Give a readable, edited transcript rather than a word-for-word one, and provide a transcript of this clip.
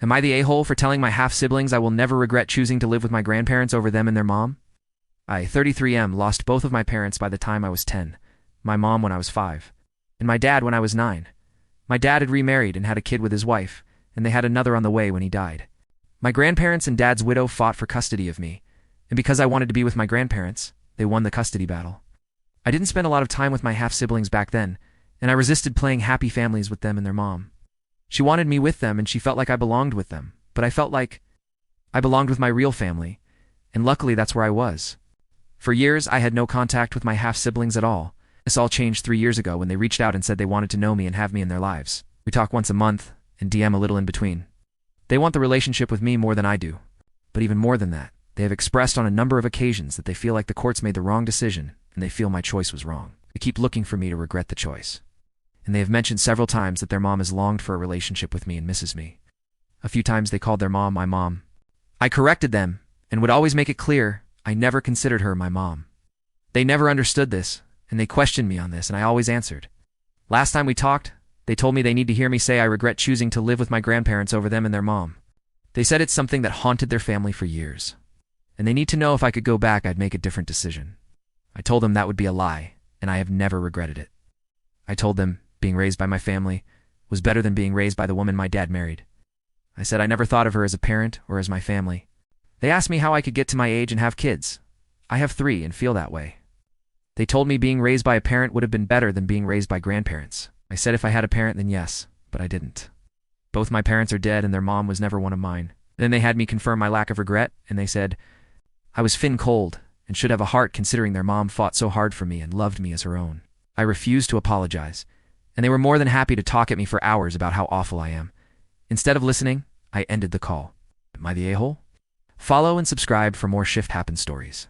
Am I the a-hole for telling my half-siblings I will never regret choosing to live with my grandparents over them and their mom? I, 33M, lost both of my parents by the time I was 10, my mom when I was 5, and my dad when I was 9. My dad had remarried and had a kid with his wife, and they had another on the way when he died. My grandparents and dad's widow fought for custody of me, and because I wanted to be with my grandparents, they won the custody battle. I didn't spend a lot of time with my half-siblings back then, and I resisted playing happy families with them and their mom. She wanted me with them and she felt like I belonged with them, but I felt like I belonged with my real family, and luckily that's where I was. For years, I had no contact with my half-siblings at all. This all changed 3 years ago when they reached out and said they wanted to know me and have me in their lives. We talk once a month, and DM a little in between. They want the relationship with me more than I do. But even more than that, they have expressed on a number of occasions that they feel like the courts made the wrong decision, and they feel my choice was wrong. They keep looking for me to regret the choice. And they have mentioned several times that their mom has longed for a relationship with me and misses me. A few times they called their mom my mom. I corrected them, and would always make it clear I never considered her my mom. They never understood this, and they questioned me on this, and I always answered. Last time we talked, they told me they need to hear me say I regret choosing to live with my grandparents over them and their mom. They said it's something that haunted their family for years, and they need to know if I could go back I'd make a different decision. I told them that would be a lie, and I have never regretted it. I told them being raised by my family was better than being raised by the woman my dad married. I said I never thought of her as a parent or as my family. They asked me how I could get to my age and have kids. I have 3 and feel that way. They told me being raised by a parent would have been better than being raised by grandparents. I said if I had a parent then yes, but I didn't. Both my parents are dead and their mom was never one of mine. Then they had me confirm my lack of regret, and they said I was fin cold and should have a heart considering their mom fought so hard for me and loved me as her own. I refused to apologize, and they were more than happy to talk at me for hours about how awful I am. Instead of listening, I ended the call. Am I the a-hole? Follow and subscribe for more Shift Happen stories.